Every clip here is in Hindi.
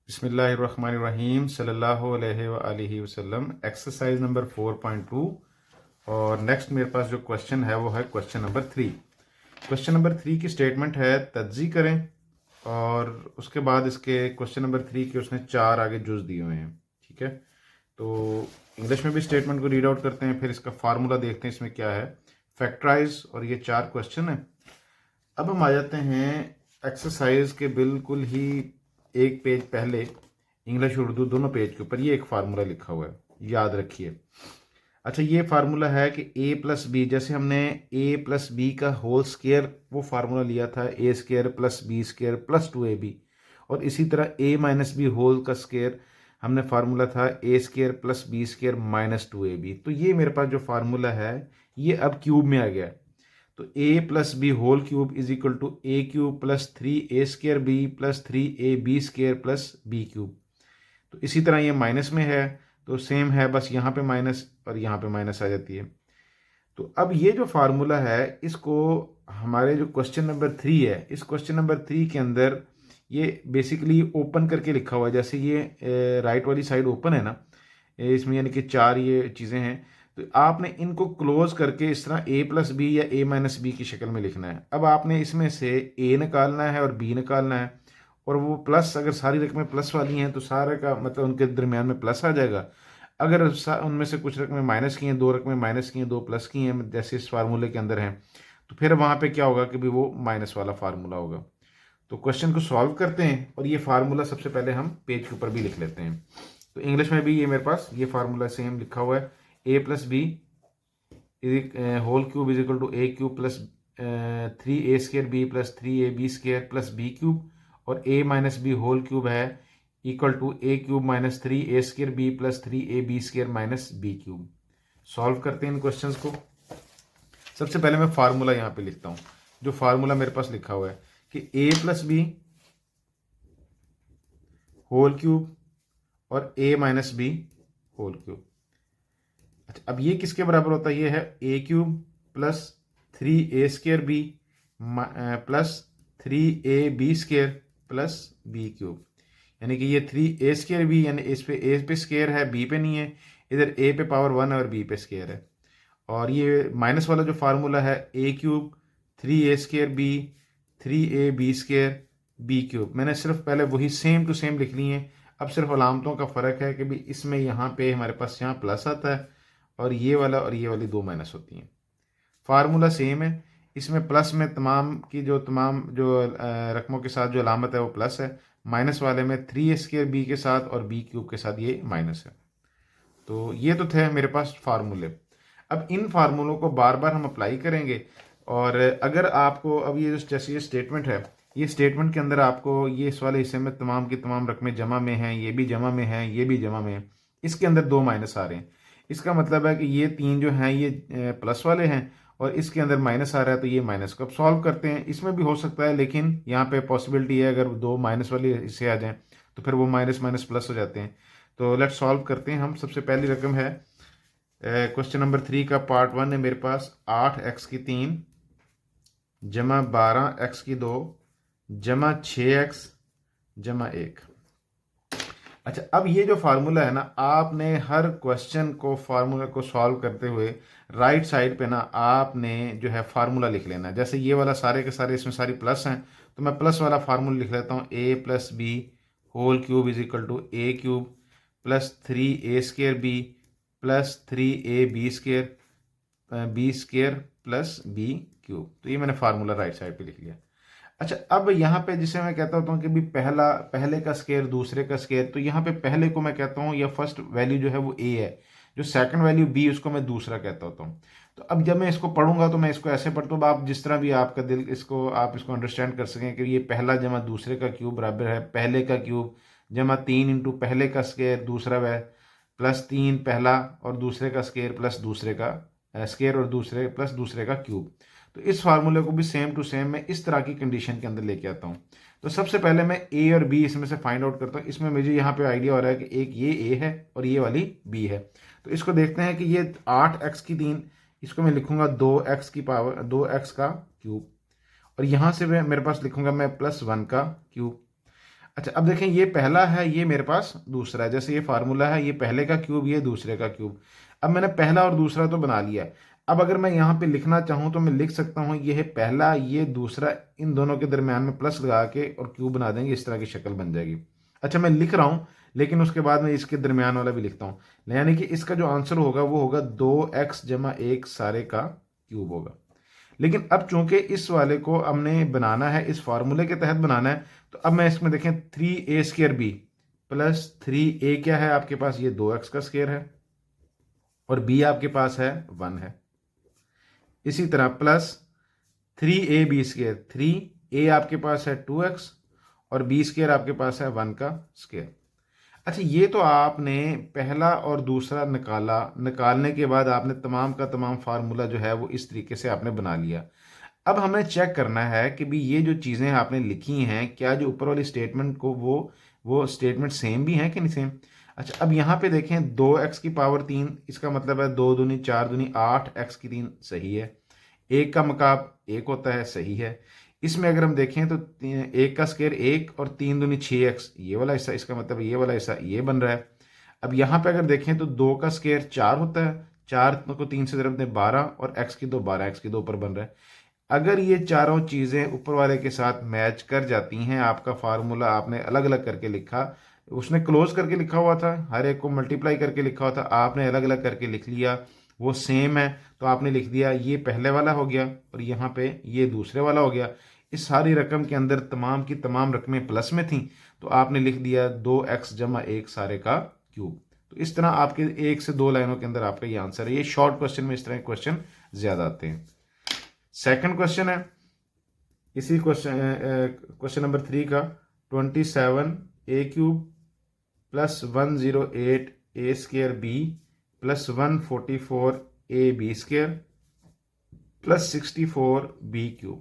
बिस्मिल्लाहिर्रहमानिर्रहीम सल्लल्लाहु अलैहि वसल्लम। एक्सरसाइज नंबर 4.2 और नेक्स्ट मेरे पास जो क्वेश्चन है वो है क्वेश्चन नंबर 3। क्वेश्चन नंबर 3 की स्टेटमेंट है तज्जी करें और उसके बाद इसके क्वेश्चन नंबर 3 के उसने 4 आगे जुज दिए हुए हैं। ठीक है, तो इंग्लिश में भी स्टेटमेंट को रीड आउट करते हैं, फिर इसका फार्मूला देखते हैं इसमें क्या है। फैक्टराइज और ये 4 क्वेश्चन है। अब हम आ जाते हैं एक्सरसाइज के बिल्कुल ही एक पेज पहले, इंग्लिश उर्दू दोनों पेज के ऊपर ये एक फार्मूला लिखा हुआ है, याद रखिए। अच्छा, ये फार्मूला है कि a प्लस बी, जैसे हमने a प्लस बी का होल स्केयर वो फार्मूला लिया था a square plus b square plus 2ab, और इसी तरह a माइनस बी होल का स्केयर हमने फार्मूला था a square plus b square minus 2ab। तो ये मेरे पास जो फार्मूला है ये अब क्यूब में आ गया। तो a plus b whole cube is equal to a cube plus 3a square b plus 3ab square plus b cube. तो इसी तरह ये माइनस में है तो सेम है, बस यहाँ पे माइनस और यहाँ पे माइनस आ जाती है। तो अब ये जो फार्मूला है इसको हमारे जो क्वेश्चन नंबर 3 है, इस क्वेश्चन नंबर 3 के अंदर ये बेसिकली ओपन करके लिखा हुआ है। जैसे ये राइट वाली साइड ओपन है ना, इसमें यानी कि 4 ये चीज़ें हैं, तो आपने इनको क्लोज करके इस तरह a प्लस बी या a माइनस बी की शक्ल में लिखना है। अब आपने इसमें से a निकालना है और b निकालना है, और वो प्लस, अगर सारी रकमें प्लस वाली हैं तो सारे का मतलब उनके दरमियान में प्लस आ जाएगा। अगर उनमें से कुछ रकमें माइनस की हैं, 2 रकमें माइनस की हैं, 2 प्लस की हैं, जैसे इस फार्मूले के अंदर हैं, तो फिर वहाँ पे क्या होगा कि भी वो माइनस वाला फार्मूला होगा। तो क्वेश्चन को सॉल्व करते हैं और ये फार्मूला सबसे पहले हम पेज के ऊपर भी लिख लेते हैं। तो इंग्लिश में भी ये मेरे पास ये फार्मूला सेम लिखा हुआ है, a plus b whole cube is equal to a cube plus 3a square b plus 3ab square plus b cube, और a minus b whole cube है equal to a cube minus 3a square b plus 3ab square minus b cube. Solve करते हैं इन क्वेश्चंस को। सबसे पहले मैं फार्मूला यहाँ पे लिखता हूँ, जो फार्मूला मेरे पास लिखा हुआ है कि a plus b whole cube और a minus b whole cube. अच्छा, अब ये किसके बराबर होता है? ये है a cube plus 3a square b plus 3ab square plus b cube. यानी कि ये 3a स्केयर बी, यानी इस पे a पे स्केयर है, b पे नहीं है, इधर a पे पावर 1 है और b पे स्केयर है। और ये माइनस वाला जो फार्मूला है a cube 3a square b 3ab square b cube, मैंने सिर्फ पहले वही सेम टू सेम लिख ली है। अब सिर्फ अलामतों का फ़र्क है कि भी इसमें यहाँ पे हमारे पास यहाँ प्लस आता है और ये वाली 2 माइनस होती हैं। फार्मूला सेम है, इसमें प्लस में तमाम जो रकमों के साथ जो अलामत है वो प्लस है, माइनस वाले में 3 स्केयर बी के साथ और बी क्यूब के साथ ये माइनस है। तो ये तो थे मेरे पास फार्मूले। अब इन फार्मूलों को बार बार हम अप्लाई करेंगे, और अगर आपको अब ये जैसे ये स्टेटमेंट है, ये स्टेटमेंट के अंदर आपको ये इस वाले हिस्से में तमाम की तमाम रकमें जमा में हैं, ये भी जमा में हैं, ये भी जमा में हैं, इसके अंदर 2 माइनस आ रहे हैं। इसका मतलब है कि ये 3 जो हैं ये प्लस वाले हैं और इसके अंदर माइनस आ रहा है, तो ये माइनस को अब सॉल्व करते हैं। इसमें भी हो सकता है, लेकिन यहाँ पे पॉसिबिलिटी है अगर 2 माइनस वाले हिस्से आ जाएं तो फिर वो माइनस माइनस प्लस हो जाते हैं। तो लेट्स सॉल्व करते हैं हम। सबसे पहली रकम है क्वेश्चन नंबर 3 का पार्ट 1 है मेरे पास 8x की 3 जमा 12x की 2 जमा 6x जमा 1। अच्छा, अब ये जो फार्मूला है ना, आपने हर क्वेश्चन को फार्मूला को सॉल्व करते हुए राइट साइड पे ना आपने जो है फार्मूला लिख लेना है। जैसे ये वाला सारे के सारे इसमें सारी प्लस हैं, तो मैं प्लस वाला फार्मूला लिख लेता हूँ, a plus b whole cube is equal to a cube plus 3a square b plus 3ab square b square plus b cube. तो ये मैंने फार्मूला राइट साइड पे लिख लिया। अच्छा, अब यहाँ पे जिसे मैं कहता होता हूँ कि भी पहले का स्केयर दूसरे का स्केयर, तो यहाँ पे पहले को मैं कहता हूँ या फर्स्ट वैल्यू जो है वो a है, जो सेकंड वैल्यू b उसको मैं दूसरा कहता होता हूँ। तो अब जब मैं इसको पढ़ूंगा तो मैं इसको ऐसे पढ़ता हूँ, आप जिस तरह भी आपका दिल इसको आप इसको अंडरस्टैंड कर सकें कि ये पहला जमा दूसरे का क्यूब बराबर है पहले का क्यूब जमा 3 इंटू पहले का स्केयर दूसरा वह प्लस 3 पहला और दूसरे का स्केयर प्लस दूसरे का स्केयर और दूसरे प्लस दूसरे का क्यूब। तो इस फार्मूले को भी सेम टू सेम मैं इस तरह की कंडीशन के अंदर लेके आता हूँ। तो सबसे पहले मैं ए और बी इसमें से फाइंड आउट करता हूँ। इसमें मुझे यहाँ पे आइडिया हो रहा है कि एक ये ए है और ये वाली बी है। तो इसको देखते हैं कि ये 8x की 3, इसको मैं लिखूंगा 2x की पावर 2x का क्यूब, और यहाँ से मैं मेरे पास लिखूंगा मैं +1 का क्यूब। अच्छा अब देखें, ये पहला है, ये मेरे पास दूसरा है। जैसे ये फार्मूला है, ये पहले का क्यूब, ये दूसरे का क्यूब। अब मैंने पहला और दूसरा तो बना लिया है। अब अगर मैं यहाँ पे लिखना चाहूँ तो मैं लिख सकता हूँ, ये है पहला, ये दूसरा, इन दोनों के दरमियान में प्लस लगा के और क्यूब बना देंगे, इस तरह की शक्ल बन जाएगी। अच्छा मैं लिख रहा हूँ, लेकिन उसके बाद मैं इसके दरमियान वाला भी लिखता हूँ, यानी कि इसका जो आंसर होगा वो होगा 2x + 1 सारे का क्यूब होगा। लेकिन अब चूंकि इस वाले को हमने बनाना है, इस फार्मूले के तहत बनाना है, तो अब मैं इसमें देखें 3a² प्लस 3a क्या है आपके पास, ये 2x का स्क्वायर है, और b आपके पास है 1 है। इसी तरह प्लस 3ab², 3a आपके पास है 2x, और b² आपके पास है 1 का स्क्वायर। अच्छा ये तो आपने पहला और दूसरा निकाला, निकालने के बाद आपने तमाम का तमाम फार्मूला जो है वो इस तरीके से आपने बना लिया। अब हमें चेक करना है कि भी ये जो चीज़ें आपने लिखी हैं, क्या जो ऊपर वाली स्टेटमेंट को वो स्टेटमेंट सेम भी है कि नहीं सेम। अच्छा अब यहाँ पे देखें 2x⁻3, इसका मतलब है 2 दूनी 4 दूनी 8, x⁻3 सही है। एक का मकाब एक होता है, सही है। इसमें अगर हम देखें तो एक का स्क्वायर 1 और 3 दूनी 6x, ये वाला हिस्सा, इसका मतलब ये वाला हिस्सा ये बन रहा है। अब यहाँ पे अगर देखें तो 2 का स्क्वायर 4 होता है, 4 को 3 से ज़रब दें 12, और x⁻2 12, x⁻2 ऊपर बन रहा है। अगर ये चारों चीज़ें ऊपर वाले के साथ मैच कर जाती हैं, आपका फार्मूला आपने अलग अलग करके लिखा, उसने क्लोज करके लिखा हुआ था, हर एक को मल्टीप्लाई करके लिखा हुआ था, आपने अलग अलग करके लिख लिया, वो सेम है तो आपने लिख दिया ये पहले वाला हो गया और यहाँ पे ये दूसरे वाला हो गया। इस सारी रकम के अंदर तमाम की तमाम रकमें प्लस में थी, तो आपने लिख दिया 2x⁻1 सारे का क्यूब। तो इस तरह आपके 1 से 2 लाइनों के अंदर आपका ये आंसर है। ये शॉर्ट क्वेश्चन में इस तरह के क्वेश्चन ज़्यादा आते हैं। सेकंड क्वेश्चन है इसी क्वेश्चन नंबर 3 का, 27a³ plus 108a² plus 144ab² plus 64b³।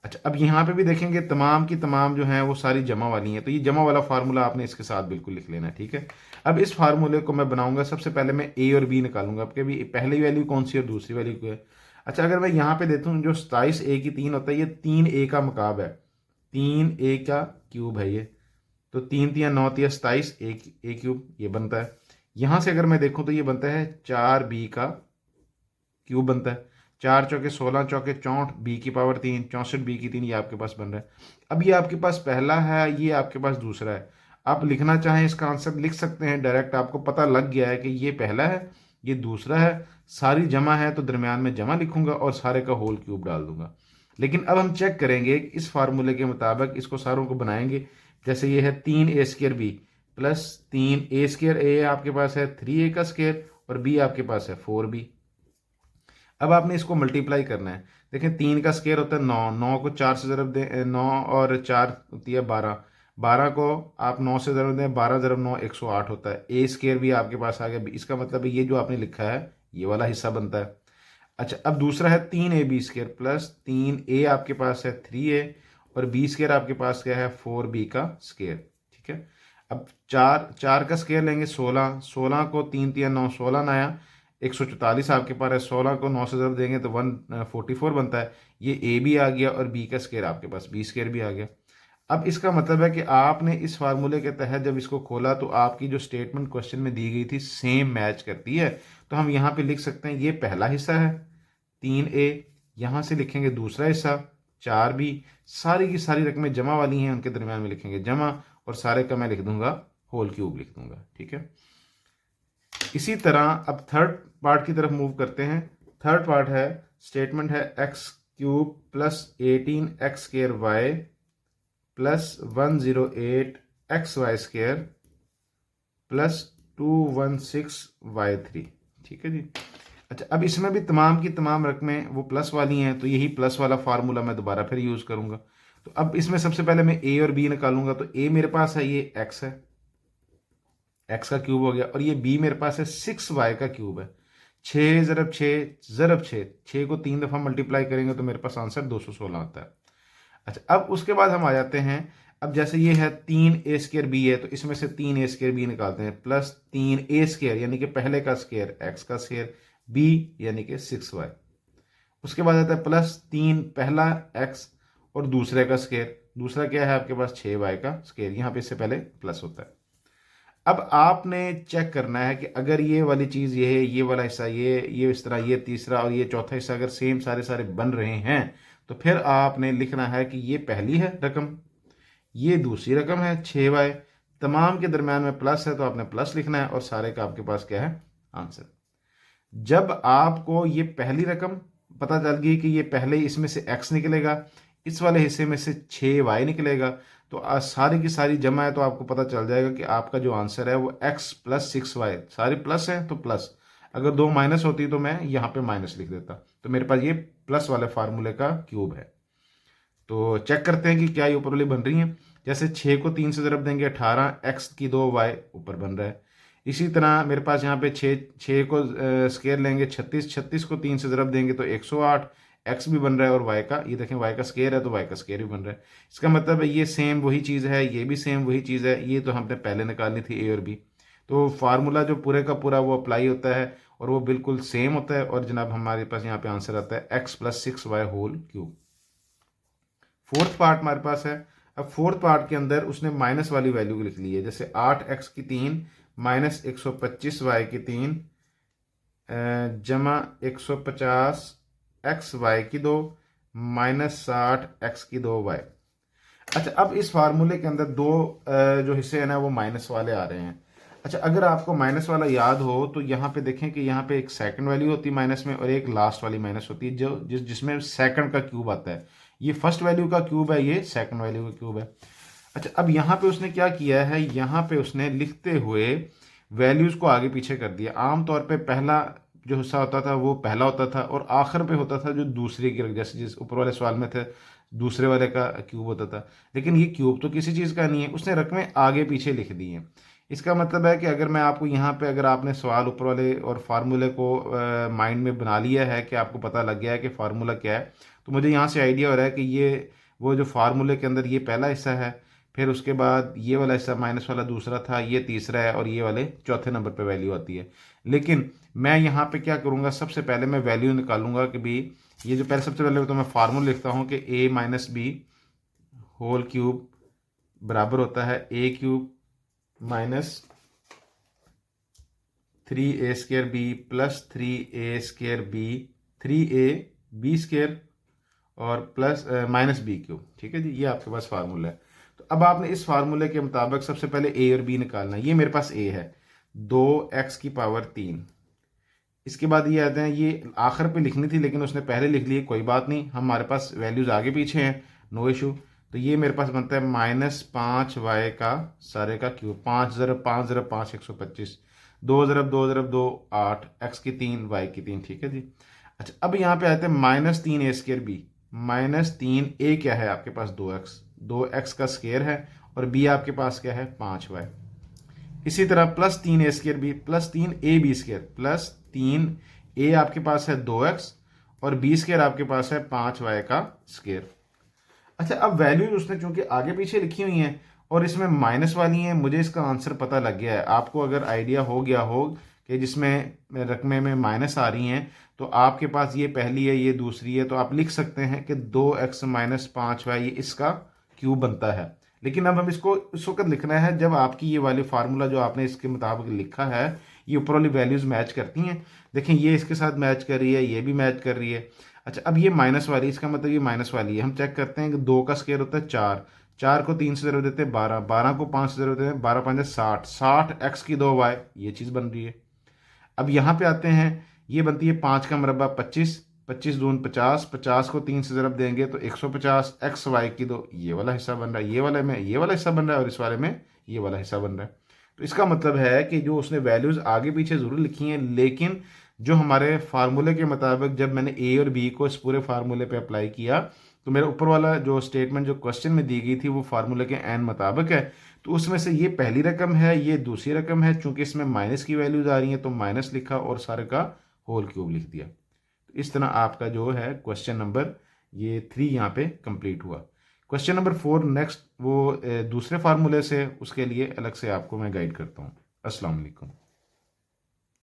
अच्छा अब यहाँ पे भी देखेंगे तमाम की तमाम जो हैं वो सारी जमा वाली हैं, तो ये जमा वाला फार्मूला आपने इसके साथ बिल्कुल लिख लेना है, ठीक है। अब इस फार्मूले को मैं बनाऊंगा, सबसे पहले मैं a और b निकालूंगा, अब भी पहली वैल्यू कौन सी और दूसरी वैल्यू क्या है। अच्छा अगर मैं यहाँ पे देता हूँ जो 27a³ होता है, ये 3a का मकाब है, 3a का क्यूब है ये, तो 3 3 9 3 27 a³ ये बनता है। यहाँ से अगर मैं देखूँ तो ये बनता है 4b का क्यूब बनता है, 4 चौके 16 चौके 64, b⁻3 64 b⁻3 ये आपके पास बन रहा है। अब ये आपके पास पहला है, ये आपके पास दूसरा है। आप लिखना चाहें इसका आंसर लिख सकते हैं डायरेक्ट, आपको पता लग गया है कि ये पहला है ये दूसरा है, सारी जमा है तो दरमियान में जमा लिखूंगा और सारे का होल क्यूब डाल दूंगा। लेकिन अब हम चेक करेंगे इस फार्मूले के मुताबिक इसको सारों को बनाएंगे। जैसे ये है 3a² प्लस 3a² आपके पास है 3a का स्क्वायर, और b आपके पास है 4b। अब आपने इसको मल्टीप्लाई करना है। देखें 3 का स्क्वायर होता है 9, 9 को 4 से ज़रब दें, 9 और 4 होती है 12, 12 को आप 9 से ज़रब दें, 12 × 9 108 होता है। a² भी आपके पास आ गया, इसका मतलब ये जो आपने लिखा है ये वाला हिस्सा बनता है। अच्छा अब दूसरा है 3ab² प्लस 3a आपके पास है 3a, और b² आपके पास क्या है 4b का स्क्वायर, ठीक है। अब 4 का स्क्वायर लेंगे 16, 16 को 3 3 9 16 ना आया, 144 आपके पास है, 16 को 9 से ज़रब देंगे तो 144 बनता है। ये ए भी आ गया और बी का स्क्वायर आपके पास b² भी आ गया। अब इसका मतलब है कि आपने इस फार्मूले के तहत जब इसको खोला तो आपकी जो स्टेटमेंट क्वेश्चन में दी गई थी सेम मैच करती है। तो हम यहाँ पे लिख सकते हैं ये पहला हिस्सा है 3a, यहाँ से लिखेंगे दूसरा हिस्सा 4b, सारी की सारी रकमें जमा वाली हैं उनके दरमियान में लिखेंगे जमा, और सारे का मैं लिख दूंगा होल क्यूब लिख दूंगा, ठीक है। इसी तरह अब थर्ड पार्ट की तरफ मूव करते हैं। थर्ड पार्ट है, स्टेटमेंट है x³ plus 18x² plus 108xy² plus 216y3, ठीक है जी। अच्छा अब इसमें भी तमाम की तमाम रकमें वो प्लस वाली हैं, तो यही प्लस वाला फार्मूला मैं दोबारा फिर यूज़ करूंगा। तो अब इसमें सबसे पहले मैं a और b निकालूंगा, तो a मेरे पास है ये x है, x का क्यूब हो गया, और ये b मेरे पास है 6y का क्यूब है। 6 × 6 ज़रब 6, 6 को 3 दफ़ा मल्टीप्लाई करेंगे तो मेरे पास आंसर 216 आता है। अच्छा अब उसके बाद हम आ जाते हैं, अब जैसे ये है 3a² b है, तो इसमें से 3a² b निकालते हैं, प्लस 3a² यानी कि पहले का स्क्वायर x का स्क्वायर, b यानी कि 6y। उसके बाद आता है प्लस 3 पहला x और दूसरे का स्क्वायर, दूसरा क्या है आपके पास 6y का स्क्वायर, यहाँ पे इससे पहले प्लस होता है। अब आपने चेक करना है कि अगर ये वाली चीज़ ये है, ये वाला हिस्सा ये इस तरह, ये तीसरा और ये चौथा हिस्सा अगर सेम सारे सारे बन रहे हैं तो फिर आपने लिखना है कि ये पहली है रकम, ये दूसरी रकम है 6y, तमाम के दरम्यान में प्लस है तो आपने प्लस लिखना है और सारे का आपके पास क्या है आंसर। जब आपको ये पहली रकम पता चल गई कि ये पहले इसमें से x निकलेगा, इस वाले हिस्से में से 6y निकलेगा, तो सारी की सारी जमा है तो आपको पता चल जाएगा कि आपका जो आंसर है वो x प्लस 6y, सारी प्लस है तो प्लस, अगर 2 माइनस होती तो मैं यहाँ पे माइनस लिख देता, तो मेरे पास ये प्लस वाले फार्मूले का क्यूब है। तो चेक करते हैं कि क्या ये ऊपर वाली बन रही है। जैसे 6 को 3 से ज़रब देंगे 18, x की 2y ऊपर बन रहा है। इसी तरह मेरे पास यहाँ पे 6 को स्केयर लेंगे 36 को 3 से ज़रब देंगे तो 108, x भी बन रहा है और y का, ये देखें y का स्केयर है तो y का स्केयर भी बन रहा है। इसका मतलब है ये सेम वही चीज़ है, ये भी सेम वही चीज़ है, ये तो हमने पहले निकालनी थी a और b। तो फार्मूला जो पूरे का पूरा वो अप्लाई होता है और वो बिल्कुल सेम होता है और जनाब हमारे पास यहाँ पे आंसर आता है x plus 6y whole cube. Fourth part हमारे पास है। अब फोर्थ पार्ट के अंदर उसने माइनस वाली वैल्यू लिख ली है, जैसे 8x की 3 माइनस 125y की 3 जमा 150 xy की 2 माइनस 60 x की 2y। अच्छा, अब इस फार्मूले के अंदर दो जो हिस्से हैं ना वो माइनस वाले आ रहे हैं। अच्छा, अगर आपको माइनस वाला याद हो तो यहाँ पे देखें कि यहाँ पे एक सेकंड वैल्यू होती है माइनस में और एक लास्ट वाली माइनस होती है, जो जिसमें सेकंड का क्यूब आता है। ये फर्स्ट वैल्यू का क्यूब है, ये सेकंड वैल्यू का क्यूब है। अच्छा, अब यहाँ पे उसने क्या किया है, यहाँ पे उसने लिखते हुए वैल्यूज को आगे पीछे कर दिया। आमतौर पे पहला जो हिस्सा होता था वो पहला होता था और आखिर पे होता था जो दूसरे की, जैसे जिस ऊपर वाले सवाल में थे दूसरे वाले का क्यूब होता था, लेकिन ये क्यूब तो किसी चीज़ का नहीं है, उसने रकमें आगे पीछे लिख दी हैं। इसका मतलब है कि अगर मैं आपको यहाँ पे, अगर आपने सवाल ऊपर वाले और फार्मूले को माइंड में बना लिया है कि आपको पता लग गया है कि फार्मूला क्या है, तो मुझे यहाँ से आइडिया हो रहा है कि ये वो जो फार्मूले के अंदर ये पहला हिस्सा है, फिर उसके बाद ये वाला हिस्सा माइनस वाला दूसरा था, ये तीसरा है और ये वाले चौथे नंबर पे वैल्यू आती है। लेकिन मैं यहाँ पे क्या करूँगा, सबसे पहले मैं वैल्यू निकालूंगा कि भी ये जो पहले सबसे पहले तो मैं फार्मूला लिखता हूँ कि a minus b whole cube बराबर होता है a cube minus 3a square b plus 3a square b 3a b square और प्लस माइनस बी क्यूब। ठीक है जी, ये आपके पास फार्मूला है। तो अब आपने इस फार्मूले के मुताबिक सबसे पहले a और b निकालना है। ये मेरे पास a है 2x की पावर 3। इसके बाद ये आते हैं, ये आखिर पे लिखनी थी लेकिन उसने पहले लिख ली, कोई बात नहीं, हमारे पास वैल्यूज आगे पीछे हैं, नो इशू। तो ये मेरे पास बनता है माइनस 5y का सारे का क्यूब, 5 ज़रब 5 ज़रब 5 125, 2 ज़रब 2 ज़रब 2 8, x की 3 y की 3। ठीक है जी। अच्छा, अब यहाँ पे आते हैं minus 3a square b, minus 3a क्या है आपके पास 2x का स्क्र है और b आपके पास क्या है 5y। इसी तरह plus 3a square b plus 3ab square plus 3a आपके पास है 2x और b स्क्र आपके पास है 5y का स्क्र। अच्छा, अब वैल्यूज उसने चूंकि आगे पीछे लिखी हुई हैं और इसमें माइनस वाली हैं, मुझे इसका आंसर पता लग गया है। आपको अगर आइडिया हो गया हो कि जिसमें रकमे में माइनस आ रही हैं तो आपके पास ये पहली है ये दूसरी है, तो आप लिख सकते हैं कि 2x माइनस 5y ये इसका क्यूब बनता है। लेकिन अब हम इसको उस वक्त लिखना है जब आपकी ये वाली फार्मूला जो आपने इसके मुताबिक लिखा है ये ऊपर वाली वैल्यूज मैच करती हैं। देखें ये इसके साथ मैच कर रही है, ये भी मैच कर रही है। अच्छा, अब ये माइनस वाली, इसका मतलब ये माइनस वाली है। हम चेक करते हैं कि 2 का स्क्वायर होता है 4, 4 को 3 से ज़रूर देते हैं 12, 12 को 5 से ज़रूर देते हैं 12 5 60, 60 x की 2y, ये चीज़ बन रही है। अब यहाँ पे आते हैं, ये बनती है 5 का मरबा 25, 25 दून 50, 50 को 3 से ज़रब देंगे तो 150 x y की 2, ये वाला हिस्सा बन रहा है, ये वाले में ये वाला हिस्सा बन रहा है और इस वाले में ये वाला हिस्सा बन रहा है। तो इसका मतलब है कि जो उसने वैल्यूज़ आगे पीछे ज़रूर लिखी हैं, लेकिन जो हमारे फार्मूले के मुताबिक जब मैंने ए और बी को इस पूरे फार्मूले पे अप्लाई किया तो मेरा ऊपर वाला जो स्टेटमेंट जो क्वेश्चन में दी गई थी वो फार्मूले के एन मुताबिक है। तो उसमें से ये पहली रकम है, ये दूसरी रकम है, चूंकि इसमें माइनस की वैल्यूज आ रही हैं तो माइनस लिखा और सारे का होल क्यूब लिख दिया। तो इस तरह आपका जो है क्वेश्चन नंबर ये 3 यहाँ पे कंप्लीट हुआ। क्वेश्चन नंबर 4 नेक्स्ट वो दूसरे फार्मूले से, उसके लिए अलग से आपको मैं गाइड करता हूँ। अस्सलाम वालेकुम।